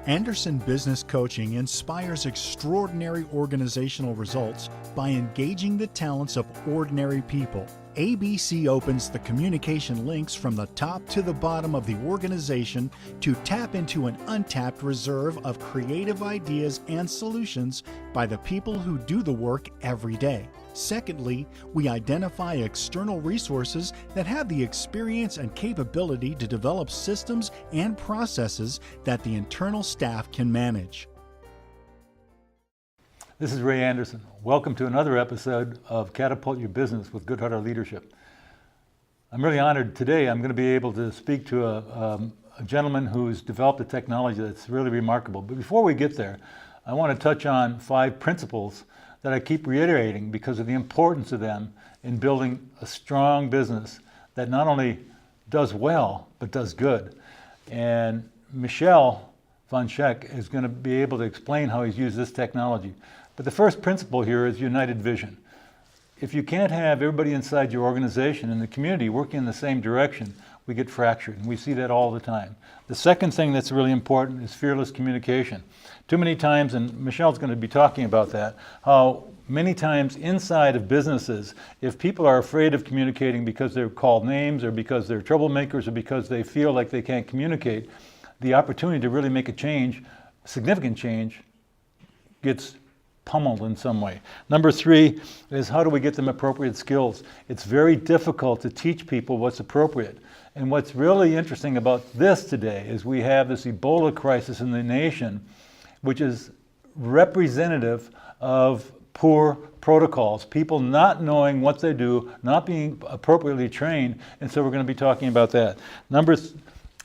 Anderson Business Coaching inspires extraordinary organizational results by engaging the talents of ordinary people. ABC opens the communication links from the top to the bottom of the organization to tap into an untapped reserve of creative ideas and solutions by the people who do the work every day. Secondly, we identify external resources that have the experience and capability to develop systems and processes that the internal staff can manage. This is Ray Anderson. Welcome to another episode of Catapult Your Business with Good-Hearted Leadership. I'm really honored today. I'm going to be able to speak to a gentleman who's developed a technology that's really remarkable. But before we get there, I want to touch on 5 principles that I keep reiterating because of the importance of them in building a strong business that not only does well, but does good. And Michel von Scheck is going to be able to explain how he's used this technology. But the first principle here is united vision. If you can't have everybody inside your organization and the community working in the same direction, we get fractured, and we see that all the time. The second thing that's really important is fearless communication. Too many times, and Michelle's going to be talking about that, how many times inside of businesses, if people are afraid of communicating because they're called names or because they're troublemakers or because they feel like they can't communicate, the opportunity to really make a change, significant change, gets pummeled in some way. Number 3 is how do we get them appropriate skills? It's very difficult to teach people what's appropriate. And what's really interesting about this today is we have this Ebola crisis in the nation, which is representative of poor protocols, people not knowing what they do, not being appropriately trained, and so we're going to be talking about that. Number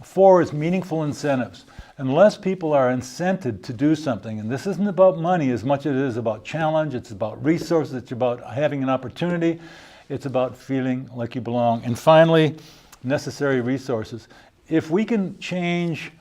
4 is meaningful incentives. Unless people are incented to do something, and this isn't about money as much as it is about challenge, it's about resources, it's about having an opportunity, it's about feeling like you belong. And finally, necessary resources. If we can change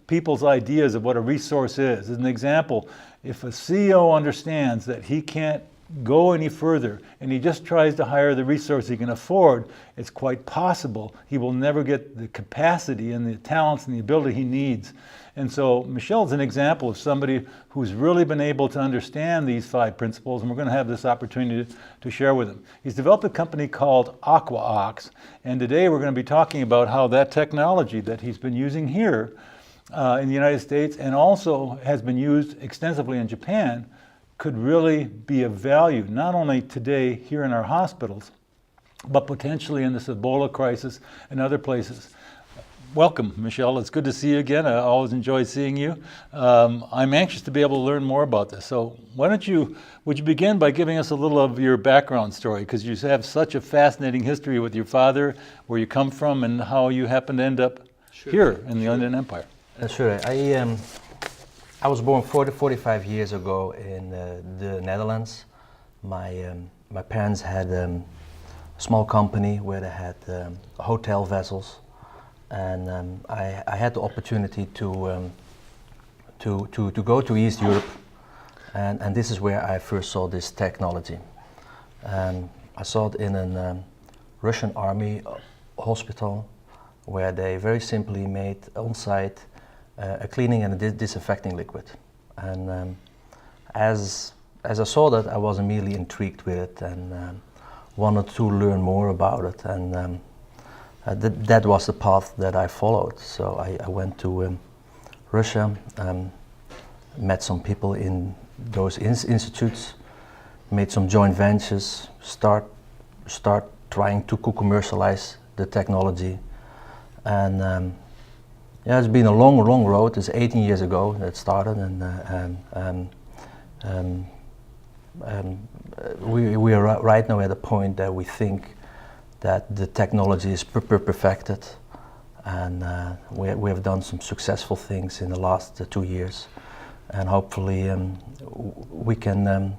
people's ideas of what a resource is, as an example, if a CEO understands that he can't go any further and he just tries to hire the resource he can afford, it's quite possible he will never get the capacity and the talents and the ability he needs. And so Michelle's an example of somebody who's really been able to understand these 5 principles, and we're going to have this opportunity to share with him. He's developed a company called AquaOx, and today we're going to be talking about how that technology that he's been using here in the United States and also has been used extensively in Japan could really be of value, not only today here in our hospitals, but potentially in this Ebola crisis and other places. Welcome, Michelle. It's good to see you again. I always enjoy seeing you. I'm anxious to be able to learn more about this. So would you begin by giving us a little of your background story, because you have such a fascinating history with your father, where you come from, and how you happen to end up here in the Inland Empire. Sure. I was born 45 years ago in the Netherlands. My parents had a small company where they had hotel vessels, and I had the opportunity to go to East Europe, and this is where I first saw this technology. I saw it in a Russian army hospital, where they very simply made on-site a cleaning and a disinfecting liquid. And as I saw that, I was immediately intrigued with it and wanted to learn more about it. And that was the path that I followed. So I went to Russia, met some people in those institutes, made some joint ventures, start trying to commercialize the technology. And yeah, it's been a long road. It's 18 years ago that started, and we are right now at a point that we think that the technology is perfected, and we have done some successful things in the last 2 years, and hopefully we can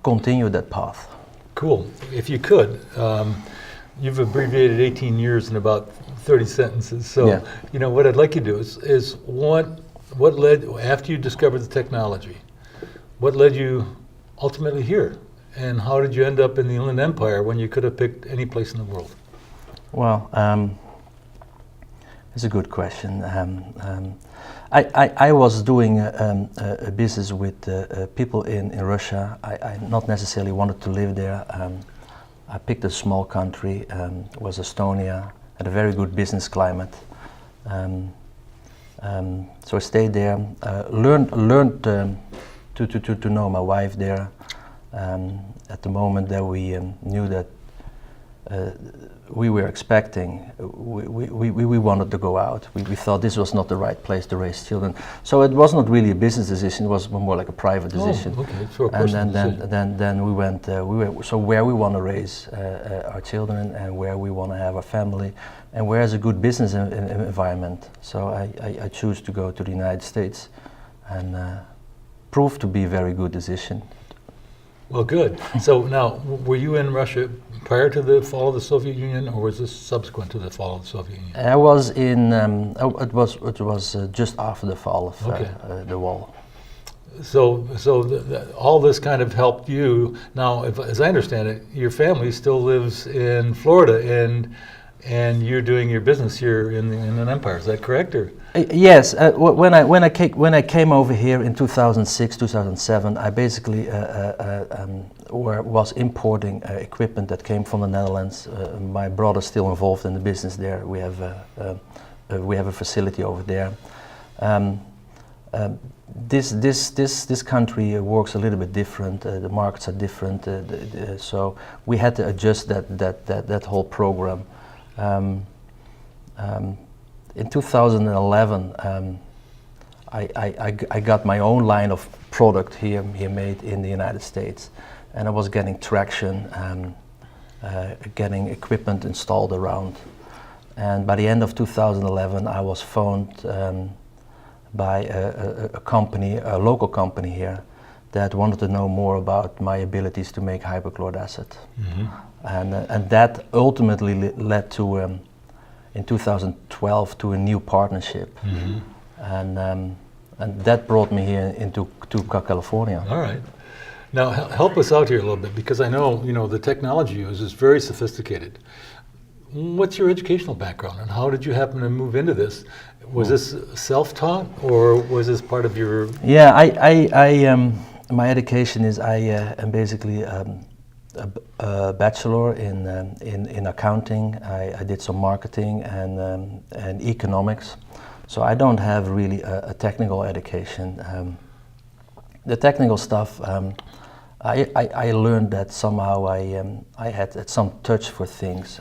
continue that path. Cool. If you could, you've abbreviated 18 years in about 30 sentences. So, yeah. You know, what I'd like you to do is what led, after you discovered the technology, what led you ultimately here? And how did you end up in the Inland Empire when you could have picked any place in the world? Well, it's a good question. I was doing a business with people in Russia. I not necessarily wanted to live there. I picked a small country, was Estonia, had a very good business climate. So I stayed there, learned to know my wife there. At the moment that we knew that we were expecting, we wanted to go out. We thought this was not the right place to raise children. So it was not really a business decision, it was more like a private decision. Oh, okay. So And then we went, so where we want to raise our children and where we want to have our family and where is a good business environment. So I choose to go to the United States and proved to be a very good decision. Well, good. So now, were you in Russia prior to the fall of the Soviet Union, or was this subsequent to the fall of the Soviet Union? I was in. It was just after the fall of the wall. So all this kind of helped you. Now, as I understand it, your family still lives in Florida, and you're doing your business here in an empire. Is that correct, or? Yes. When I came over here in 2006, 2007, I basically was importing equipment that came from the Netherlands. My brother's still involved in the business there. We have a facility over there. This country works a little bit different. The markets are different, so we had to adjust that whole program. In 2011, I got my own line of product here made in the United States, and I was getting traction, getting equipment installed around. And by the end of 2011, I was phoned by a company, a local company here, that wanted to know more about my abilities to make hypochlorite acid. Mm-hmm. And that ultimately led to, in 2012, to a new partnership. Mm-hmm. And that brought me here to California. All right. Now help us out here a little bit, because I know the technology used is very sophisticated. What's your educational background, and how did you happen to move into this? Was this self-taught, or was this part of your? Yeah, my education is I am basically a bachelor in accounting. I did some marketing and economics, so I don't have really a technical education. The technical stuff, I learned that somehow I had some touch for things.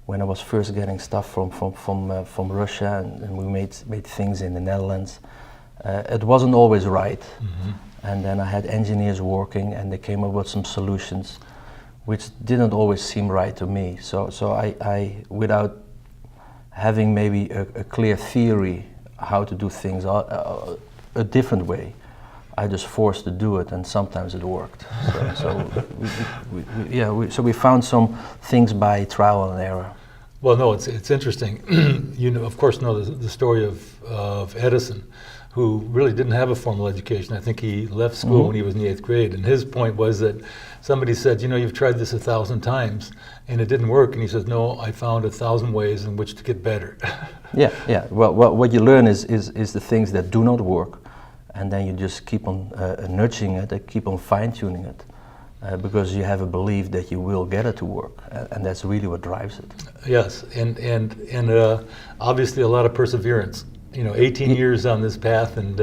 When I was first getting stuff from Russia, and we made things in the Netherlands, it wasn't always right. Mm-hmm. And then I had engineers working, and they came up with some solutions which didn't always seem right to me. So I without having maybe a clear theory how to do things a different way, I just forced to do it, and sometimes it worked. So we found some things by trial and error. Well, no, it's interesting. You of course know the story of Edison, who really didn't have a formal education. I think he left school mm-hmm. when he was in the 8th grade, and his point was that somebody said, you've tried this 1,000 times and it didn't work, and he says, no, I found 1,000 ways in which to get better. Yeah. Well, what you learn is the things that do not work, and then you just keep on nurturing it, keep on fine-tuning it. Because you have a belief that you will get it to work, and that's really what drives it. Yes, and obviously a lot of perseverance. 18 years on this path, and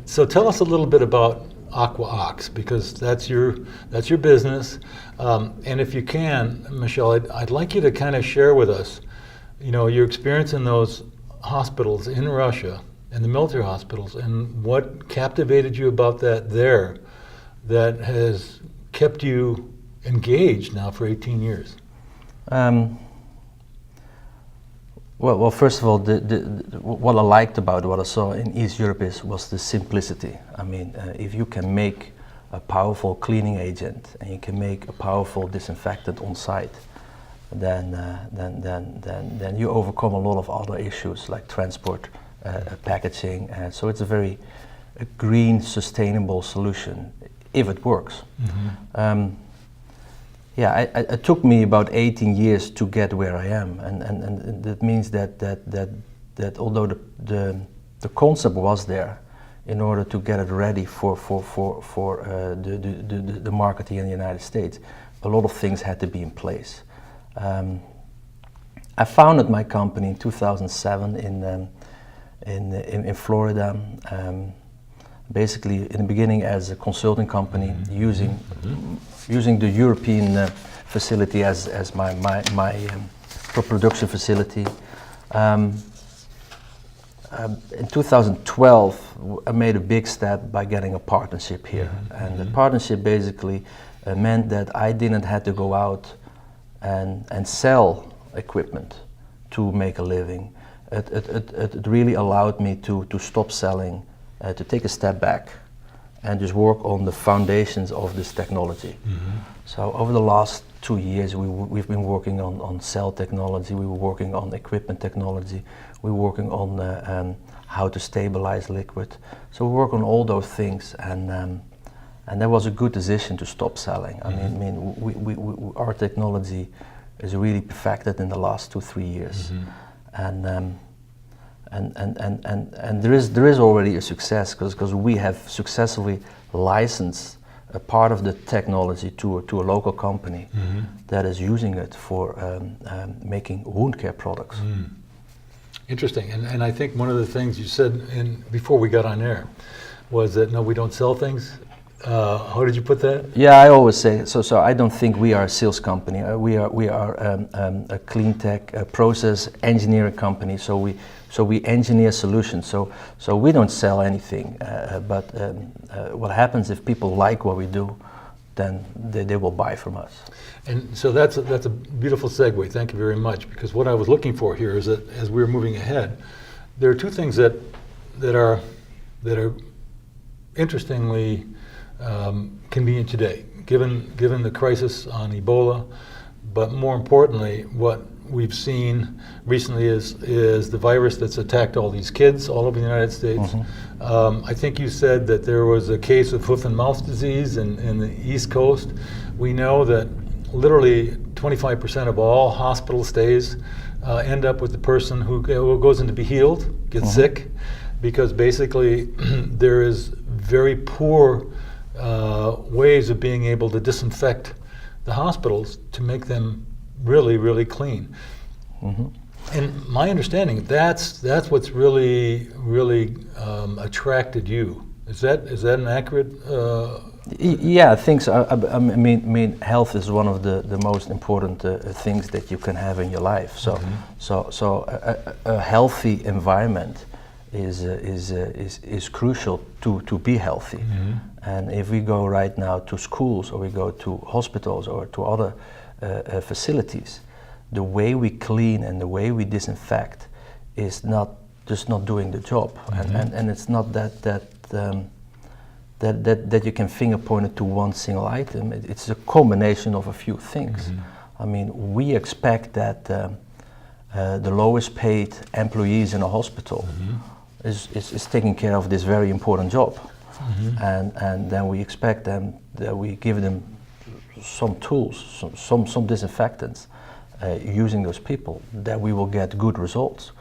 so tell us a little bit about Aqua Ox, because that's your business, and if you can, Michelle, I'd like you to kind of share with us, your experience in those hospitals in Russia, and the military hospitals, and what captivated you about that there, that has kept you engaged now for 18 years? Well, first of all, what I liked about what I saw in East Europe was the simplicity. I mean, if you can make a powerful cleaning agent and you can make a powerful disinfectant on site, then you overcome a lot of other issues like transport, packaging. So it's a very green, sustainable solution if it works. Mm-hmm. It took me about 18 years to get where I am, and that means that that although the concept was there, in order to get it ready for the market here in the United States, a lot of things had to be in place. I founded my company in 2007 in Florida, basically in the beginning as a consulting company, using the European facility as my production facility. In 2012, I made a big step by getting a partnership here, and the partnership basically meant that I didn't have to go out and sell equipment to make a living. It really allowed me to stop selling, to take a step back and just work on the foundations of this technology. So over the last 2 years we've been working on cell technology, we were working on equipment technology, we were working on how to stabilize liquid. So we work on all those things, and that was a good decision to stop selling. I mean, our technology is really perfected in the last 2-3 years, and there is already a success because we have successfully licensed a part of the technology to a local company that is using it for making wound care products. Interesting, and I think one of the things you said before we got on air was that no, we don't sell things. How did you put that? Yeah, I always say so. I don't think we are a sales company. We are a clean tech process engineering company. So we engineer solutions. So we don't sell anything. But what happens if people like what we do, then they will buy from us. And so that's a beautiful segue. Thank you very much. Because what I was looking for here is that as we're moving ahead, there are two things that are interestingly convenient today, given the crisis on Ebola, but more importantly, what we've seen recently is the virus that's attacked all these kids all over the United States. I think you said that there was a case of hoof and mouth disease in the East Coast. We know that literally 25% of all hospital stays end up with the person who goes in to be healed, gets sick, because basically there is very poor ways of being able to disinfect the hospitals to make them really, really clean. And my understanding, that's what's really attracted you. Is that an accurate? Yeah, I think so. I mean, health is one of the most important things that you can have in your life. So a healthy environment is crucial to be healthy. And if we go right now to schools, or we go to hospitals, or to other facilities, the way we clean and the way we disinfect is not doing the job. And it's not that you can finger point it to one single item. It's a combination of a few things. I mean, we expect that the lowest paid employees in a hospital is taking care of this very important job. And then we expect them that we give them some tools, some disinfectants, using those people, that we will get good results.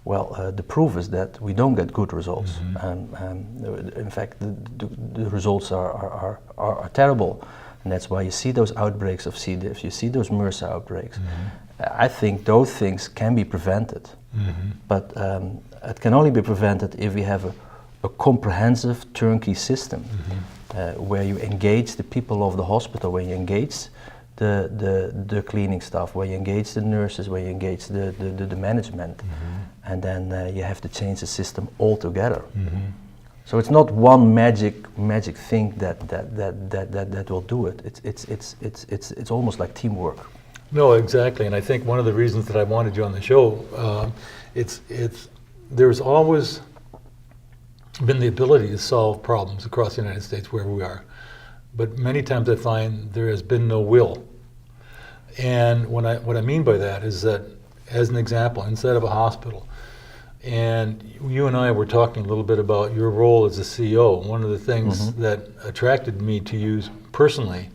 Well, the proof is that we don't get good results. In fact, the results are terrible, and that's why you see those outbreaks of C. diff, you see those MRSA outbreaks. I think those things can be prevented, but it can only be prevented if we have a comprehensive turnkey system, where you engage the people of the hospital, where you engage the cleaning staff, where you engage the nurses, where you engage the management, and then you have to change the system altogether. So it's not one magic thing that will do it. It's almost like teamwork. No, exactly, and I think one of the reasons that I wanted you on the show, there's always been the ability to solve problems across the United States where we are. But many times I find there has been no will. And what I mean by that is that, as an example, instead of a hospital, and you and I were talking a little bit about your role as a CEO, one of the things that attracted me to you personally,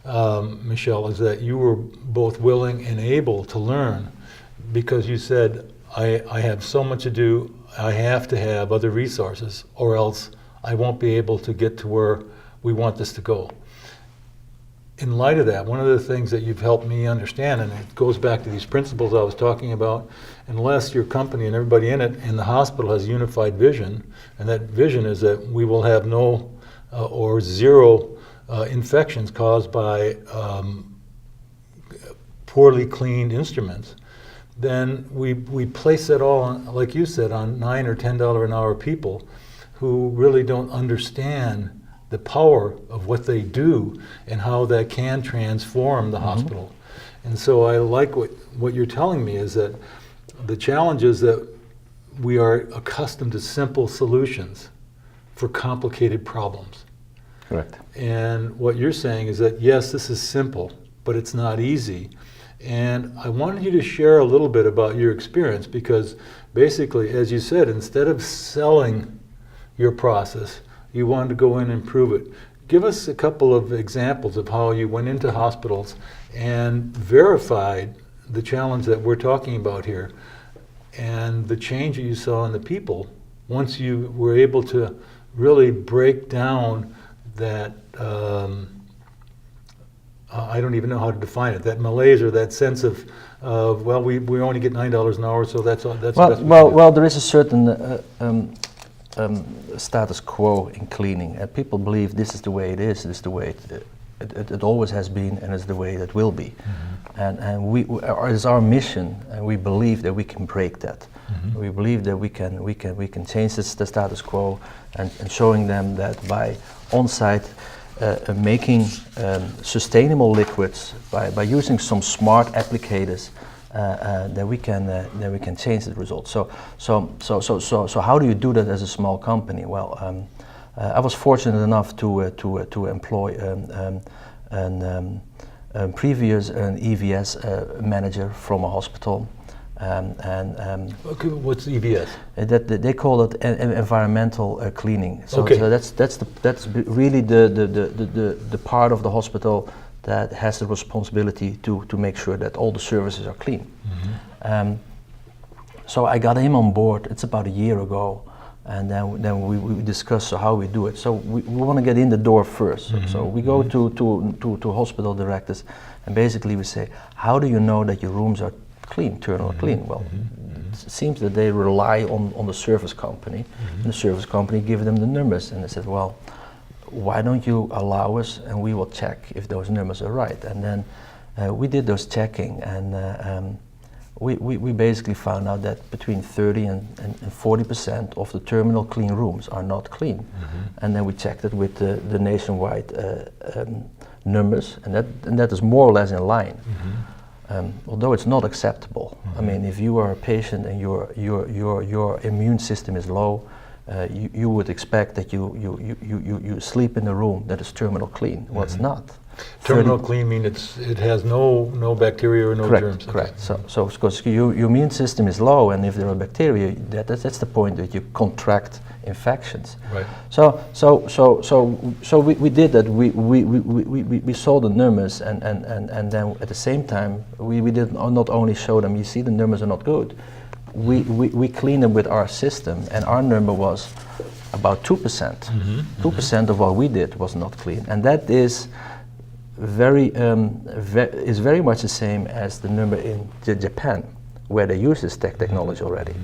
Michel, is that you were both willing and able to learn, because you said, I have so much to do, I have to have other resources, or else I won't be able to get to where we want this to go. In light of that, one of the things that you've helped me understand, and it goes back to these principles I was talking about, unless your company and everybody in it in the hospital has unified vision, and that vision is that we will have no or zero infections caused by poorly cleaned instruments, then we place that all on, like you said, on $9 or $10 an hour people who really don't understand the power of what they do and how that can transform the hospital. And so I like what you're telling me is that the challenge is that we are accustomed to simple solutions for complicated problems. Correct. And what you're saying is that, yes, this is simple, but it's not easy. And I wanted you to share a little bit about your experience, because basically, as you said, instead of selling your process, you wanted to go in and improve it. Give us a couple of examples of how you went into hospitals and verified the challenge that we're talking about here and the change that you saw in the people once you were able to really break down that I don't even know how to define it, that malaise or that sense of well, we only get $9 an hour, so that's all. That's well, there is a certain status quo in cleaning, and people believe this is the way it is. This is the way it always has been, and it's the way it will be. And it's our mission, and we believe that we can break that. We believe that we can change the status quo, and showing them that by on-site making sustainable liquids by using some smart applicators, that we can change the results. So how do you do that as a small company? Well, I was fortunate enough to employ a previous EVS manager from a hospital. Okay, what's EVS? That they call it environmental cleaning. So, okay. so that's really the part of the hospital that has the responsibility to make sure that all the services are clean. So I got him on board. It's about a year ago, and then we discussed how we do it. So we want to get in the door first. So we go to hospital directors, and basically we say, how do you know that your rooms are clean, terminal clean? Well, it seems that they rely on the service company, and the service company give them the numbers, and they said, well, why don't you allow us and we will check if those numbers are right. And then we did those checking, and we basically found out that between 30 and 40% of the terminal clean rooms are not clean. And then we checked it with the nationwide numbers, and that is more or less in line. Although it's not acceptable. I mean, if you are a patient and your immune system is low, you would expect that you sleep in a room that is terminal clean. Well, it's not. Terminal clean means it has no bacteria or no germs. Correct. So because your immune system is low, and if there are bacteria, that's the point that you contract infections. Right. So we did that. We saw the numbers, and then at the same time we did not only show them, you see the numbers are not good. We cleaned them with our system, and our number was about 2%. 2% of what we did was not clean, and that is very much the same as the number in Japan, where they use this technology already.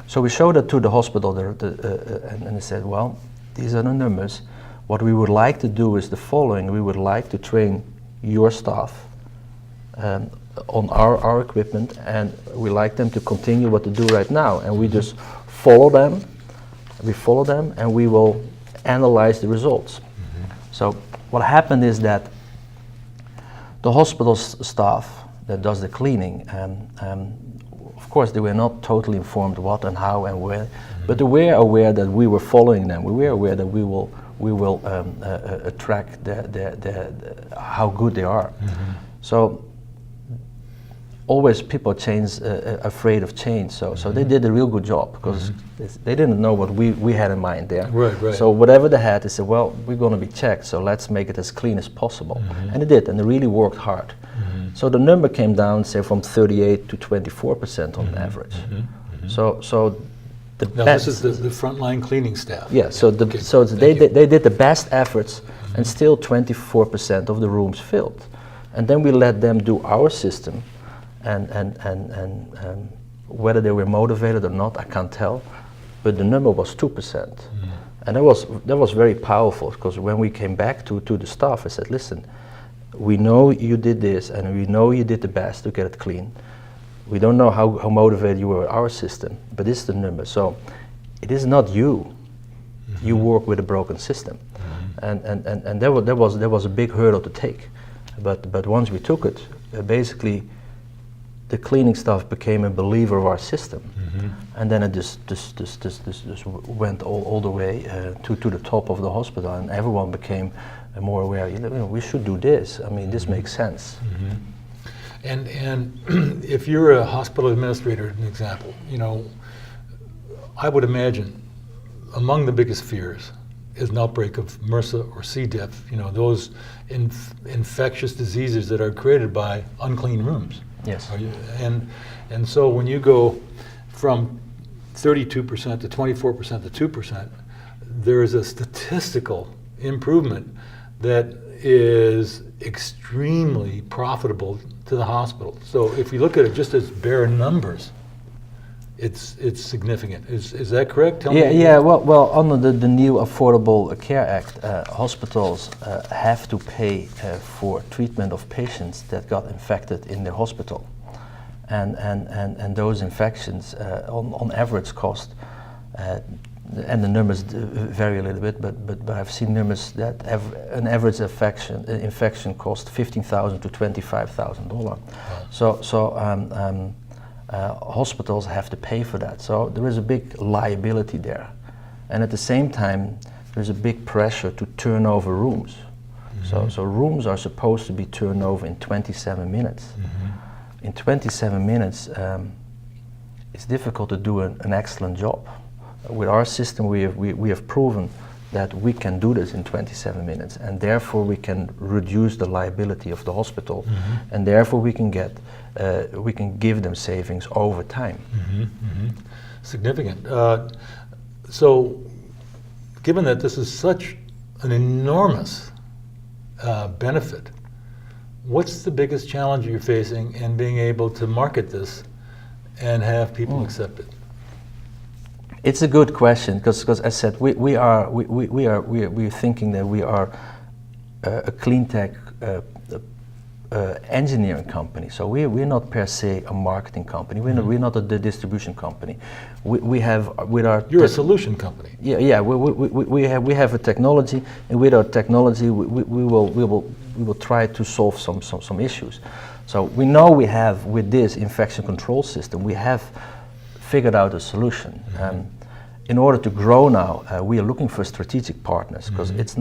So we showed it to the hospital there, and they said, well, these are the numbers. What we would like to do is the following. We would like to train your staff on our equipment, and we like them to continue what they do right now, and we just follow them. We follow them, and we will analyze the results. So what happened is that the hospital staff that does the cleaning, of course they were not totally informed what and how and where, but they were aware that we were following them. We were aware that we will track how good they are. So always people afraid of change. So they did a real good job, because they didn't know what we had in mind there. Right. So whatever they had, they said, well, we're going to be checked, so let's make it as clean as possible. And they did, and they really worked hard. So the number came down, say, from 38 to 24% on average. So the Now best. this is the frontline cleaning staff. Yeah. So Okay, they did the best efforts, and still 24% of the rooms filled, and then we let them do our system, and whether they were motivated or not, I can't tell, but the number was 2%. And that was very powerful, because when we came back to the staff, I said, listen, we know you did this, and we know you did the best to get it clean. We don't know how motivated you were with our system, but this is the number. So it is not you. You work with a broken system. And that was a big hurdle to take. But once we took it, basically the cleaning staff became a believer of our system. And then it just went all the way to the top of the hospital, and everyone became more aware. You know, we should do this. I mean, this makes sense. And if you're a hospital administrator, an example, you know, I would imagine among the biggest fears is an outbreak of MRSA or C. diff, you know, those infectious diseases that are created by unclean rooms. Yes. And so when you go from 32% to 24% to 2%, there is a statistical improvement that is extremely profitable to the hospital. So if you look at it just as bare numbers, it's significant. Is that correct? Tell me. Yeah. Well, under the new Affordable Care Act, hospitals have to pay for treatment of patients that got infected in their hospital, and those infections on average cost. And the numbers vary a little bit, but I've seen numbers that an average infection cost $15,000 to $25,000. Wow. So hospitals have to pay for that. So there is a big liability there, and at the same time, there's a big pressure to turn over rooms. So rooms are supposed to be turned over in 27 minutes. In 27 minutes, it's difficult to do an excellent job. With our system, we have proven that we can do this in 27 minutes, and therefore we can reduce the liability of the hospital, and therefore we can give them savings over time. Significant. So, given that this is such an enormous benefit, what's the biggest challenge you're facing in being able to market this and have people accept it? It's a good question, because as I said, we're thinking that we are a clean tech engineering company. So we're not per se a marketing company. We're not a distribution company. We have with our You're a solution company. Yeah. We have a technology, and with our technology, we will try to solve some issues. So we know we have, with this infection control system, we have figured out a solution. In order to grow now, we are looking for strategic partners, because it's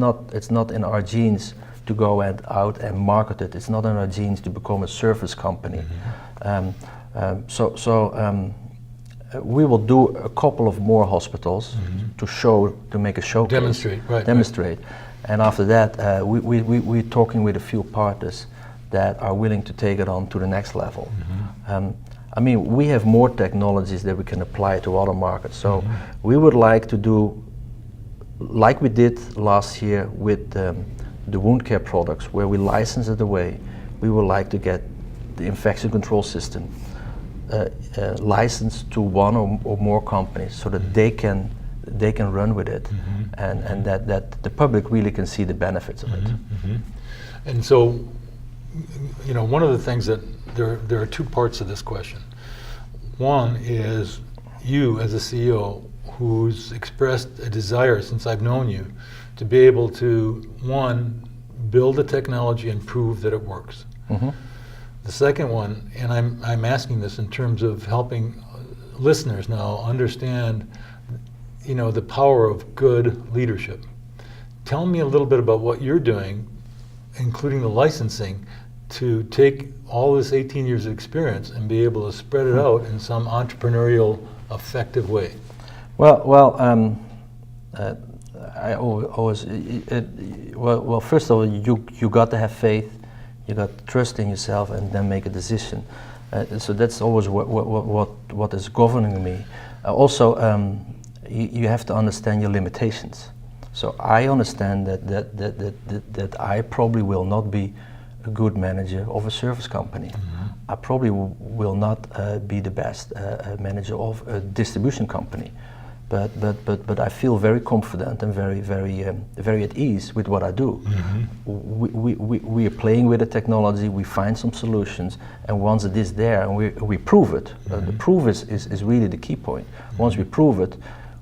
not in our genes to go out and market it. It's not in our genes to become a service company. We will do a couple of more hospitals to make a showcase. Demonstrate. And after that, we're talking with a few partners that are willing to take it on to the next level. I mean, we have more technologies that we can apply to other markets. So we would like to do, like we did last year with the wound care products, where we license it away. We would like to get the infection control system licensed to one or more companies, so that they can run with it, and that the public really can see the benefits of it. And so, you know, one of the things that there are two parts of this question. One is you as a CEO who's expressed a desire, since I've known you, to be able to, one, build a technology and prove that it works. The second one, and I'm asking this in terms of helping listeners now understand, you know, the power of good leadership. Tell me a little bit about what you're doing, including the licensing, to take all this 18 years of experience and be able to spread it out in some entrepreneurial, effective way. I always, first of all, you got to have faith, You got to trust in yourself and then make a decision. So that's always what is governing me. Also, you have to understand your limitations. So I understand that I probably will not be a good manager of a service company. I probably will not be the best manager of a distribution company. But I feel very confident and very at ease with what I do. We are playing with the technology, we find some solutions, and once it is there and we prove it, the proof is really the key point. Once we prove it,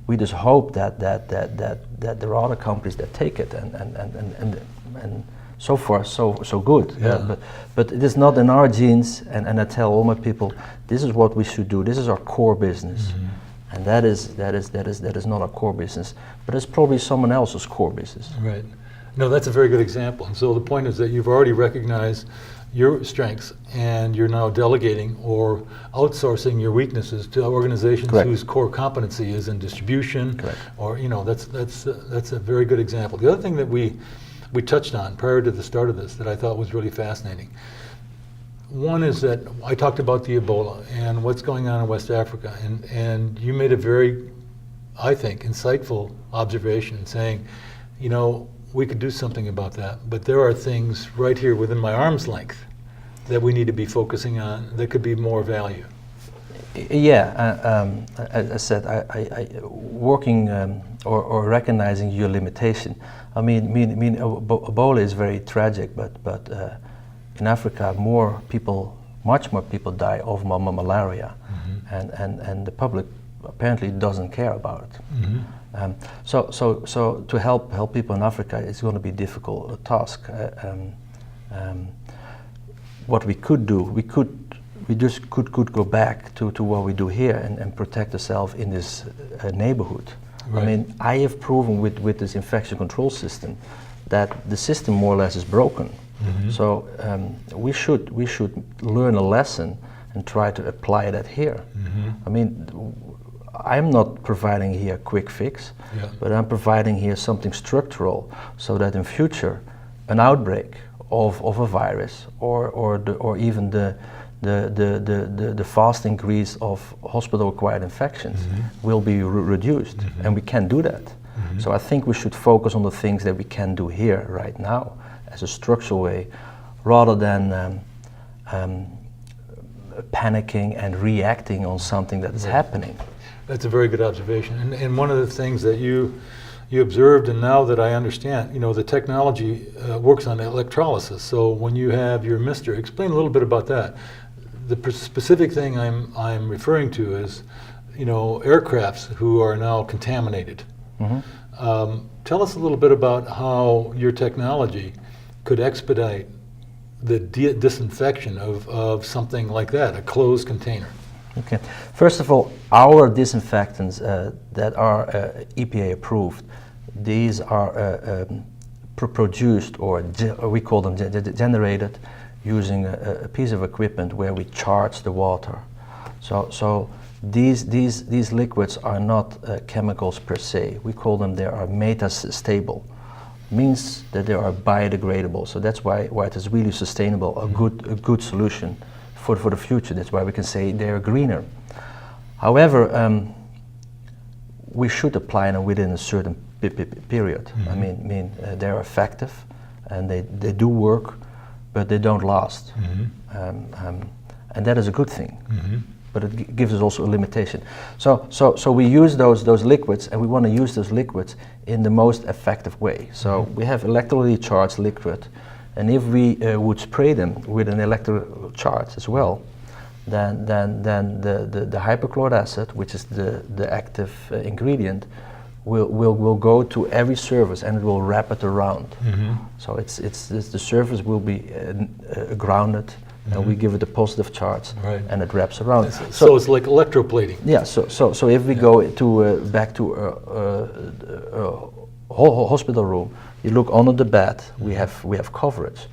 we just hope that there are other companies that take it and so far so good. Yeah. But it is not in our genes, and I tell all my people, this is what we should do. This is our core business. And that is not our core business, but it's probably someone else's core business. Right. No, that's a very good example. And so the point is that you've already recognized your strengths and you're now delegating or outsourcing your weaknesses to organizations Correct. whose core competency is in distribution. Correct. Or, you know, that's a very good example. The other thing that we touched on prior to the start of this that I thought was really fascinating. One is that I talked about the Ebola and what's going on in West Africa, and you made a very, I think, insightful observation saying, you know, we could do something about that, but there are things right here within my arm's length that we need to be focusing on that could be more value. Yeah, as I said, I working or recognizing your limitation. I mean, Ebola is very tragic, but in Africa, much more people die of malaria, and the public apparently doesn't care about it. So to help people in Africa, it's going to be a difficult task. What we could do, we just could go back to what we do here and protect ourselves in this neighborhood. Right. I mean, I have proven with this infection control system that the system more or less is broken. So we should learn a lesson and try to apply that here. I mean, I'm not providing here a quick fix, but I'm providing here something structural so that in future an outbreak of a virus or even the fast increase of hospital-acquired infections will be reduced, and we can do that. So I think we should focus on the things that we can do here right now as a structural way, rather than panicking and reacting on something that is happening. That's a very good observation. And one of the things that you observed, and now that I understand, you know, the technology works on electrolysis. So when you have your mister, explain a little bit about that. The specific thing I'm referring to is, you know, aircrafts who are now contaminated. Tell us a little bit about how your technology could expedite the disinfection of something like that, a closed container. Okay. First of all, our disinfectants that are EPA approved, these are produced, or we call them generated, using a piece of equipment where we charge the water. So these liquids are not chemicals per se. We call them, they are metastable. Means that they are biodegradable. So that's why it is really sustainable, a good solution for the future. That's why we can say they are greener. However, we should apply them within a certain period. I mean, they're effective and they do work, but they don't last. And that is a good thing. But it gives us also a limitation. So we use those liquids, and we want to use those liquids in the most effective way. So we have electrically charged liquid, and if we would spray them with an electrical charge as well, then the hypochlorite acid, which is the active ingredient, will go to every surface and it will wrap it around. So it's the surface will be grounded. And we give it a positive charge, and it wraps around. So it's like electroplating. Yeah. So if we go to back to a hospital room, you look under the bed. We have coverage.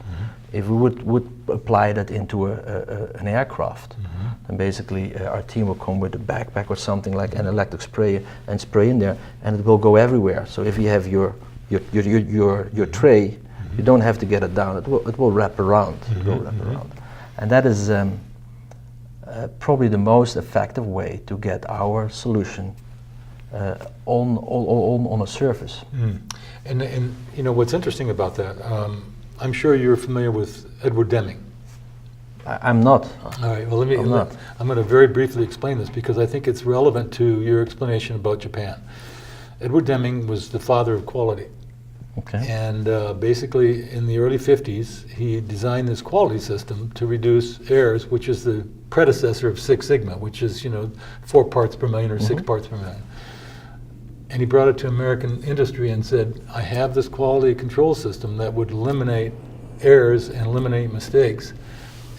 If we would apply that into an aircraft, then basically our team will come with a backpack or something like an electric sprayer and spray in there, and it will go everywhere. So if you have your tray, You don't have to get it down. It will wrap around. It will wrap around. And that is probably the most effective way to get our solution on a surface. And you know what's interesting about that, I'm sure you're familiar with Edward Deming. I'm not. All right, well I'm going to very briefly explain this because I think it's relevant to your explanation about Japan. Edward Deming was the father of quality. Okay. And basically in the early 50s, he designed this quality system to reduce errors, which is the predecessor of Six Sigma, which is, 4 parts per million or 6 parts per million. And he brought it to American industry and said, I have this quality control system that would eliminate errors and eliminate mistakes.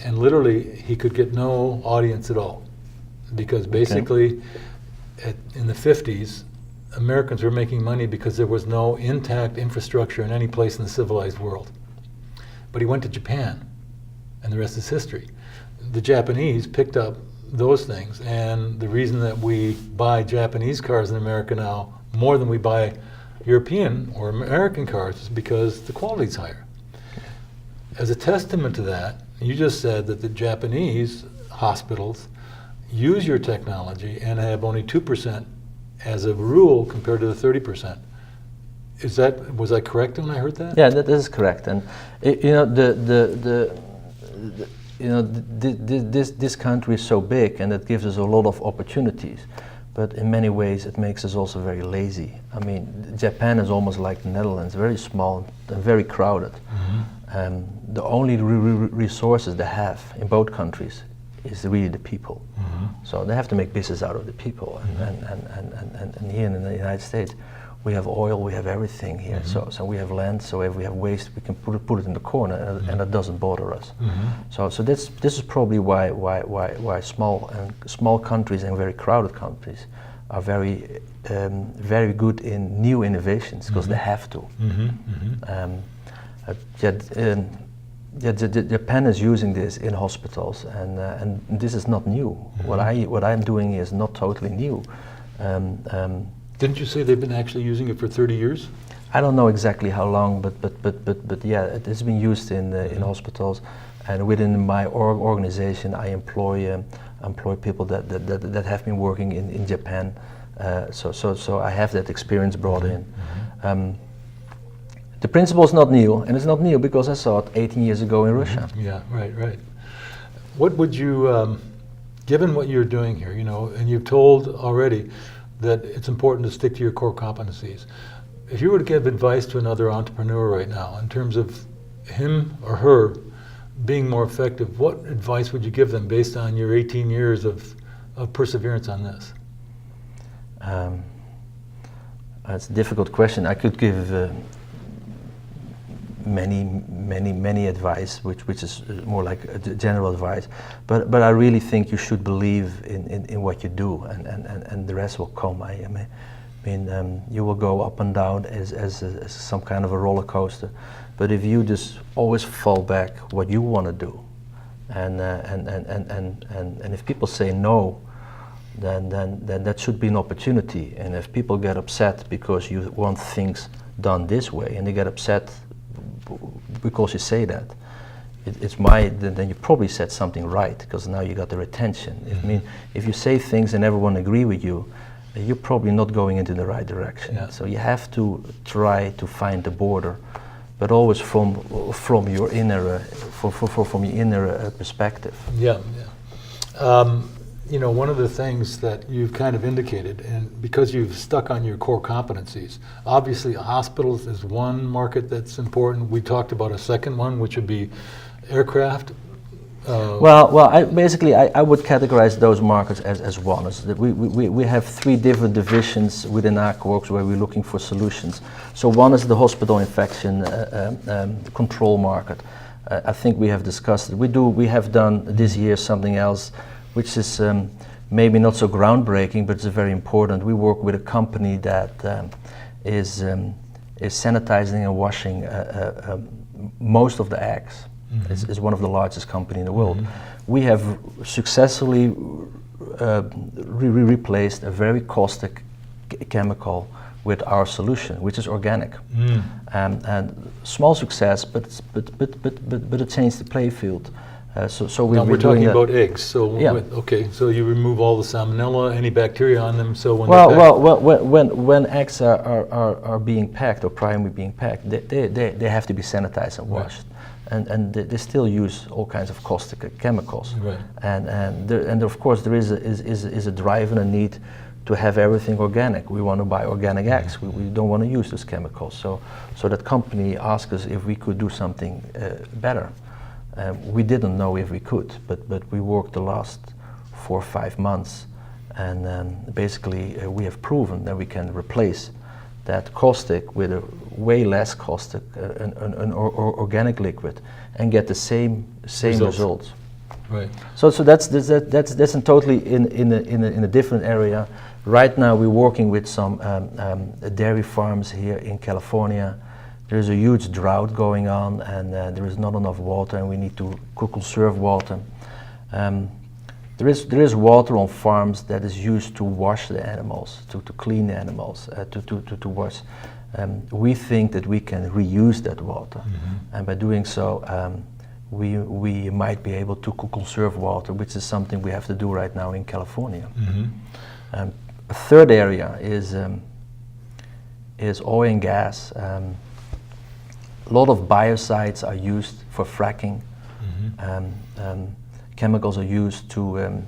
And literally, he could get no audience at all. Because basically, in the 50s, Americans were making money because there was no intact infrastructure in any place in the civilized world. But he went to Japan, and the rest is history. The Japanese picked up those things, and the reason that we buy Japanese cars in America now more than we buy European or American cars is because the quality's higher. As a testament to that, you just said that the Japanese hospitals use your technology and have only 2% as a rule compared to the 30%. Was I correct when I heard that? Yeah, that is correct. And this country is so big, and it gives us a lot of opportunities. But in many ways, it makes us also very lazy. I mean, Japan is almost like the Netherlands, very small and very crowded. The only resources they have in both countries is really the people. So they have to make business out of the people. And here in the United States, we have oil, we have everything here. So we have land, so if we have waste, we can put it in the corner, and it doesn't bother us. So this is probably why small countries and very crowded countries are very good in new innovations, because they have to. Japan is using this in hospitals, and this is not new. What I'm doing is not totally new. Didn't you say they've been actually using it for 30 years? I don't know exactly how long, but yeah, it has been used in hospitals, and within my organization, I employ people that have been working in Japan. So I have that experience brought in. The principle is not new, and it's not new because I saw it 18 years ago in Russia. Yeah, right. What would you, given what you're doing here, and you've told already that it's important to stick to your core competencies. If you were to give advice to another entrepreneur right now in terms of him or her being more effective, what advice would you give them based on your 18 years of perseverance on this? That's a difficult question. I could give many advice, which is more like a general advice, but I really think you should believe in what you do, and the rest will come. I mean, you will go up and down as some kind of a roller coaster, but if you just always fall back what you want to do, and if people say no, then that should be an opportunity. And if people get upset because you want things done this way, and they get upset because you say that, then you probably said something right, because now you got their attention. I mean, if you say things and everyone agree with you, you're probably not going into the right direction. Yeah. So you have to try to find the border, but always from your inner from your inner perspective. Yeah. One of the things that you've kind of indicated, and because you've stuck on your core competencies, obviously hospitals is one market that's important. We talked about a second one, which would be aircraft. I would categorize those markets as one. We have 3 different divisions within Aquaworks where we're looking for solutions. So one is the hospital infection control market. I think we have discussed it. We have done this year something else, which is maybe not so groundbreaking, but it's very important. We work with a company that is sanitizing and washing most of the eggs. It's one of the largest companies in the world. We have successfully replaced a very caustic chemical with our solution, which is organic. And small success, but it changed the play field. So Now we're talking about eggs. So Yeah. okay, so you remove all the salmonella, any bacteria on them. So when when eggs are being packed or primary being packed, they have to be sanitized and washed, and they still use all kinds of caustic chemicals. Right. And of course there is a drive and a need to have everything organic. We want to buy organic eggs. We don't want to use those chemicals. So that company asked us if we could do something better. We didn't know if we could, but we worked the last 4 or 5 months, and basically we have proven that we can replace that caustic with a way less caustic, an organic liquid, and get the same results. Right. So that's totally in a different area. Right now we're working with some dairy farms here in California. There's a huge drought going on, and there is not enough water, and we need to conserve water. There is water on farms that is used to wash the animals, to clean the animals, to wash. We think that we can reuse that water, and by doing so, we might be able to conserve water, which is something we have to do right now in California. A third area is oil and gas. A lot of biocides are used for fracking. Chemicals are used to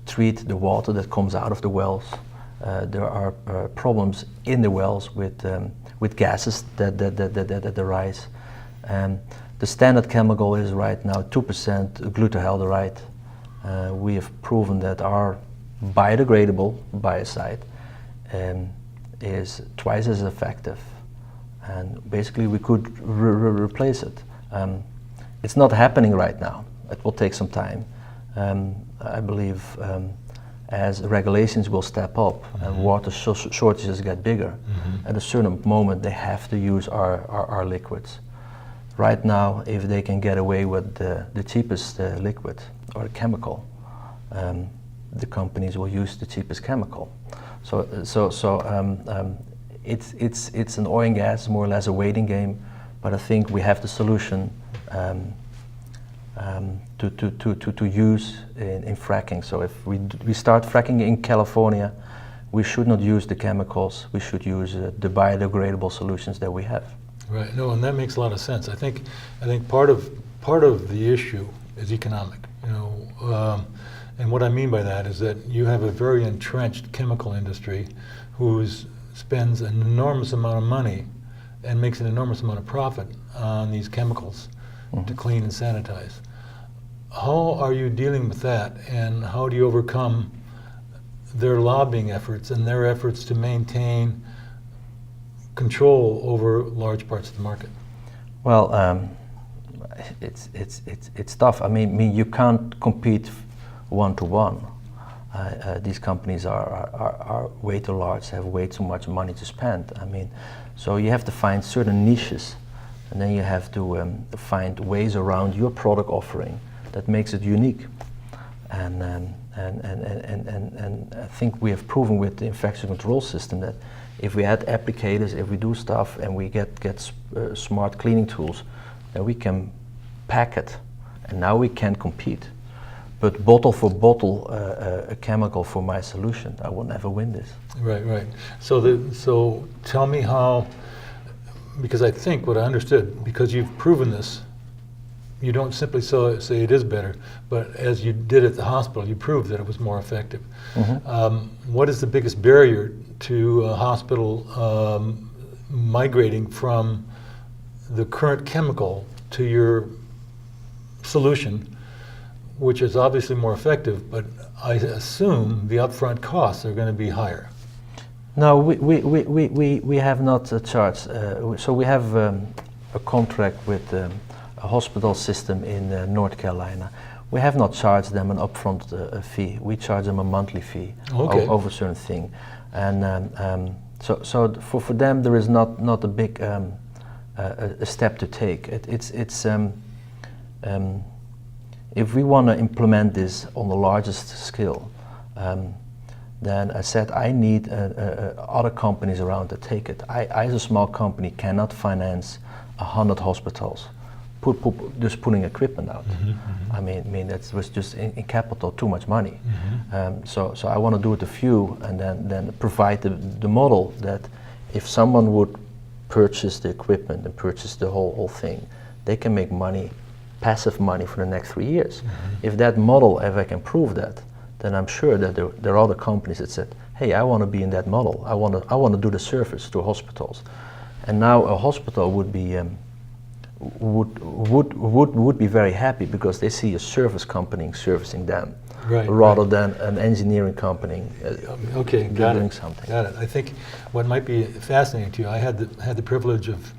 treat the water that comes out of the wells. There are problems in the wells with gases that arise. The standard chemical is right now 2% glutaraldehyde. We have proven that our biodegradable biocide is twice as effective, and basically we could replace it. It's not happening right now. It will take some time. I believe as regulations will step up and water shortages get bigger, at a certain moment they have to use our liquids. Right now, if they can get away with the cheapest liquid or chemical, the companies will use the cheapest chemical. It's an oil and gas, more or less a waiting game, but I think we have the solution to use in fracking. So if we start fracking in California, we should not use the chemicals. We should use the biodegradable solutions that we have. Right. No, and that makes a lot of sense. I think part of the issue is economic. And what I mean by that is that you have a very entrenched chemical industry who spends an enormous amount of money and makes an enormous amount of profit on these chemicals to clean and sanitize. How are you dealing with that, and how do you overcome their lobbying efforts and their efforts to maintain control over large parts of the market? Well, it's tough. I mean, you can't compete one-to-one. These companies are way too large, have way too much money to spend. I mean, so you have to find certain niches, and then you have to find ways around your product offering that makes it unique. And I think we have proven with the infection control system that if we add applicators, if we do stuff, and we get smart cleaning tools, then we can pack it, and now we can compete. But bottle for bottle, a chemical for my solution, I will never win this. Right. So tell me how, because I think what I understood, because you've proven this, you don't simply say it is better, but as you did at the hospital, you proved that it was more effective. What is the biggest barrier to a hospital migrating from the current chemical to your solution, which is obviously more effective, but I assume the upfront costs are going to be higher? No, we have not charged. So we have a contract with a hospital system in North Carolina. We have not charged them an upfront fee. We charge them a monthly fee over a certain thing, and so for them there is not a big a step to take. If we want to implement this on the largest scale, then I said I need other companies around to take it. I as a small company cannot finance 100 hospitals, just putting equipment out. I mean that was just in capital too much money. So I want to do it a few, and then provide the model that if someone would purchase the equipment and purchase the whole thing, they can make money, passive money for the next 3 years. If that model, if I can prove that, then I'm sure that there are other companies that said, hey, I want to be in that model. I want to do the service to hospitals. And now a hospital would be would be very happy because they see a service company servicing them, rather than an engineering company doing something. Got it. I think what might be fascinating to you, I had the privilege of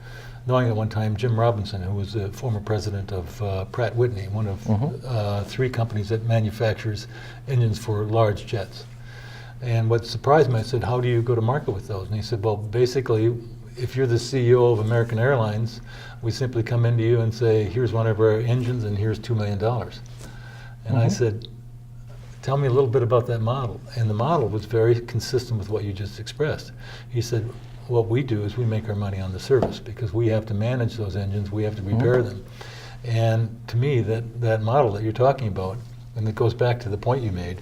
knowing at one time Jim Robinson, who was the former president of Pratt Whitney, one of 3 companies that manufactures engines for large jets. And what surprised me, I said, how do you go to market with those? And he said, well, basically, if you're the CEO of American Airlines, we simply come into you and say, here's one of our engines and here's $2 million. And I said, tell me a little bit about that model. And the model was very consistent with what you just expressed. He said, what we do is we make our money on the service because we have to manage those engines, we have to repair them. And to me, that model that you're talking about, and it goes back to the point you made,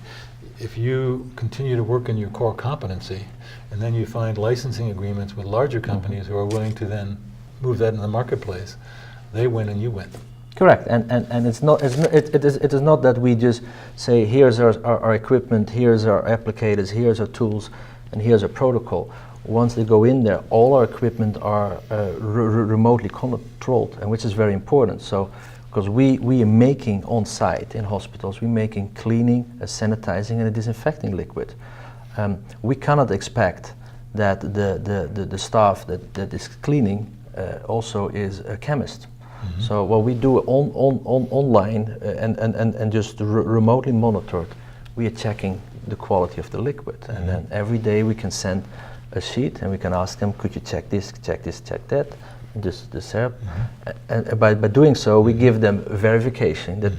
if you continue to work in your core competency, and then you find licensing agreements with larger companies who are willing to then move that in the marketplace, they win and you win. Correct, and it is not that we just say, here's our equipment, here's our applicators, here's our tools, and here's our protocol. Once they go in there, all our equipment are remotely controlled, and which is very important. So, because we are making on site in hospitals, we're making cleaning, sanitizing, and a disinfecting liquid. We cannot expect that the staff that is cleaning also is a chemist. So what we do online and just remotely monitored, we are checking the quality of the liquid, and then every day we can send a sheet and we can ask them, could you check this, check that, this syrup, and by doing so we give them verification that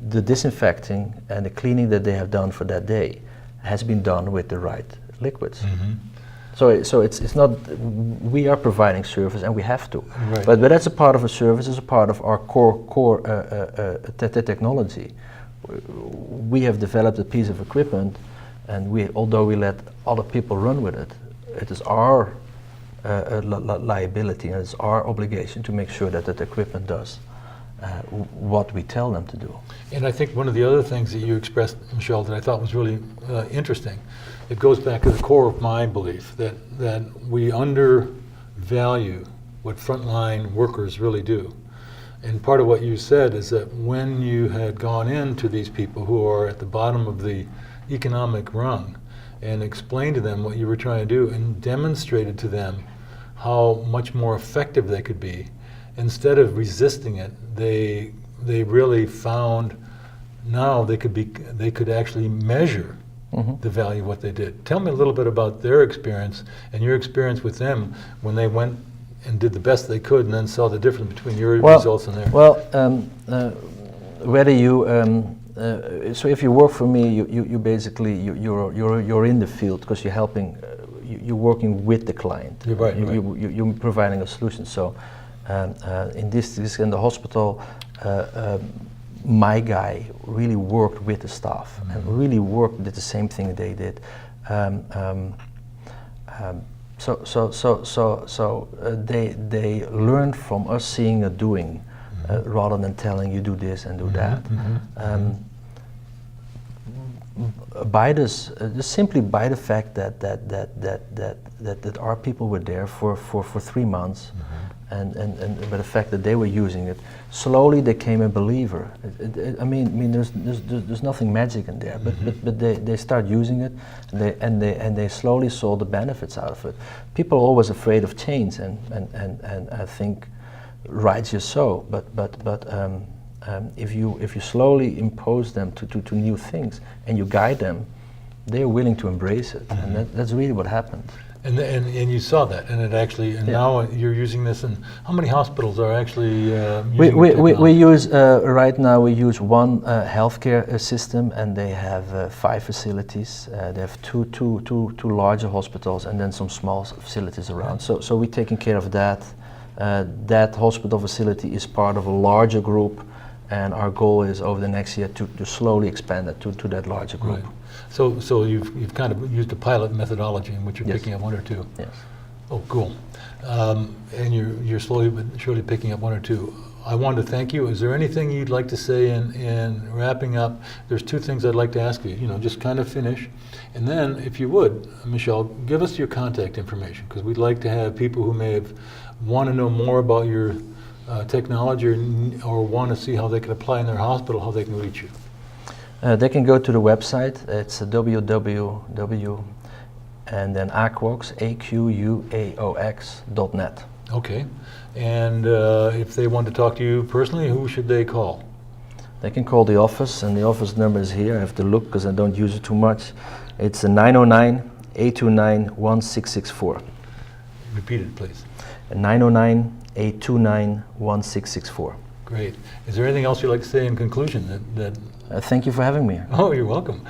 the disinfecting and the cleaning that they have done for that day has been done with the right liquids. So it's not, we are providing service and we have to, but that's a part of a service, is a part of our core technology. We have developed a piece of equipment, and although we let other people run with it, it is our liability and it's our obligation to make sure that that equipment does what we tell them to do. And I think one of the other things that you expressed, Michelle, that I thought was really interesting, it goes back to the core of my belief that we undervalue what frontline workers really do. And part of what you said is that when you had gone into these people who are at the bottom of the economic rung and explained to them what you were trying to do and demonstrated to them how much more effective they could be, instead of resisting it, they really found now they could actually measure the value of what they did. Tell me a little bit about their experience and your experience with them when they went and did the best they could and then saw the difference between your results and theirs. Well, whether you so if you work for me, you basically you're in the field because you're helping, you're working with the client. You're right. You're providing a solution. So in this in the hospital, my guy really worked with the staff and really did the same thing they did. So they learned from us seeing and doing, rather than telling you do this and do that. By this, just simply by the fact that our people were there for 3 months, and by the fact that they were using it, slowly they became a believer. I mean, there's nothing magic in there, but they start using it, and they slowly saw the benefits out of it. People are always afraid of change, and I think rightly so. But if you slowly impose them to new things and you guide them, they're willing to embrace it, and that's really what happened. And you saw that, and it actually, and now you're using this, and how many hospitals are actually using we use, right now we use one healthcare system, and they have 5 facilities. They have two larger hospitals and then some small facilities around. So we're taking care of that. That hospital facility is part of a larger group, and our goal is over the next year to slowly expand it to that larger group. Right. So you've kind of used a pilot methodology in which you're picking up 1 or 2. Yes. Oh, cool. And you're slowly but surely picking up 1 or 2. I wanted to thank you. Is there anything you'd like to say in wrapping up? There's 2 things I'd like to ask you. Just kind of finish, and then, if you would, Michelle, give us your contact information, because we'd like to have people who may have want to know more about your technology or want to see how they can apply in their hospital, how they can reach you. They can go to the website. It's www and then aquox, AQUAOX.net. Okay. And if they want to talk to you personally, who should they call? They can call the office, and the office number is here. I have to look because I don't use it too much. It's 909-829-1664. Repeat it, please. 909-829-1664. Great. Is there anything else you'd like to say in conclusion? Thank you for having me. Oh, you're welcome.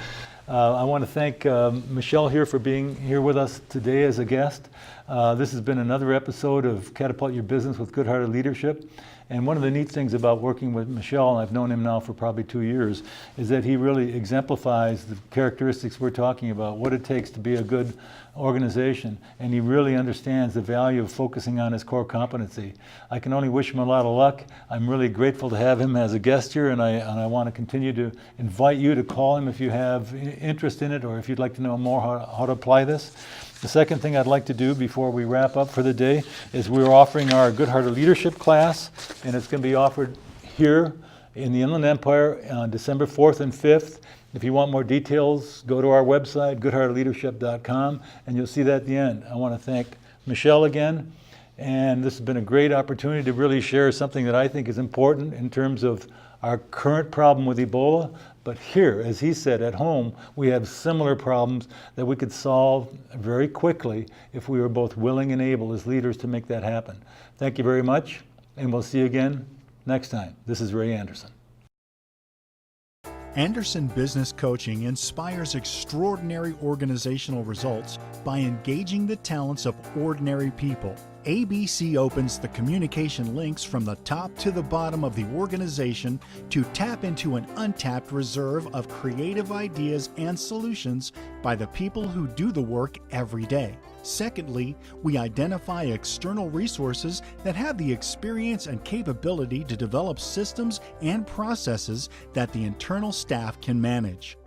I want to thank Michelle here for being here with us today as a guest. This has been another episode of Catapult Your Business with Good-Hearted Leadership. And one of the neat things about working with Michelle, and I've known him now for probably 2 years, is that he really exemplifies the characteristics we're talking about, what it takes to be a good organization, and he really understands the value of focusing on his core competency. I can only wish him a lot of luck. I'm really grateful to have him as a guest here, and I want to continue to invite you to call him if you have interest in it, or if you'd like to know more how to apply this. The second thing I'd like to do before we wrap up for the day is we're offering our Good-Hearted Leadership class, and it's going to be offered here in the Inland Empire on December 4th and 5th. If you want more details, go to our website, goodheartedleadership.com, and you'll see that at the end. I want to thank Michelle again, and this has been a great opportunity to really share something that I think is important in terms of our current problem with Ebola. But here, as he said, at home, we have similar problems that we could solve very quickly if we were both willing and able as leaders to make that happen. Thank you very much, and we'll see you again next time. This is Ray Anderson. Anderson Business Coaching inspires extraordinary organizational results by engaging the talents of ordinary people. ABC opens the communication links from the top to the bottom of the organization to tap into an untapped reserve of creative ideas and solutions by the people who do the work every day. Secondly, we identify external resources that have the experience and capability to develop systems and processes that the internal staff can manage.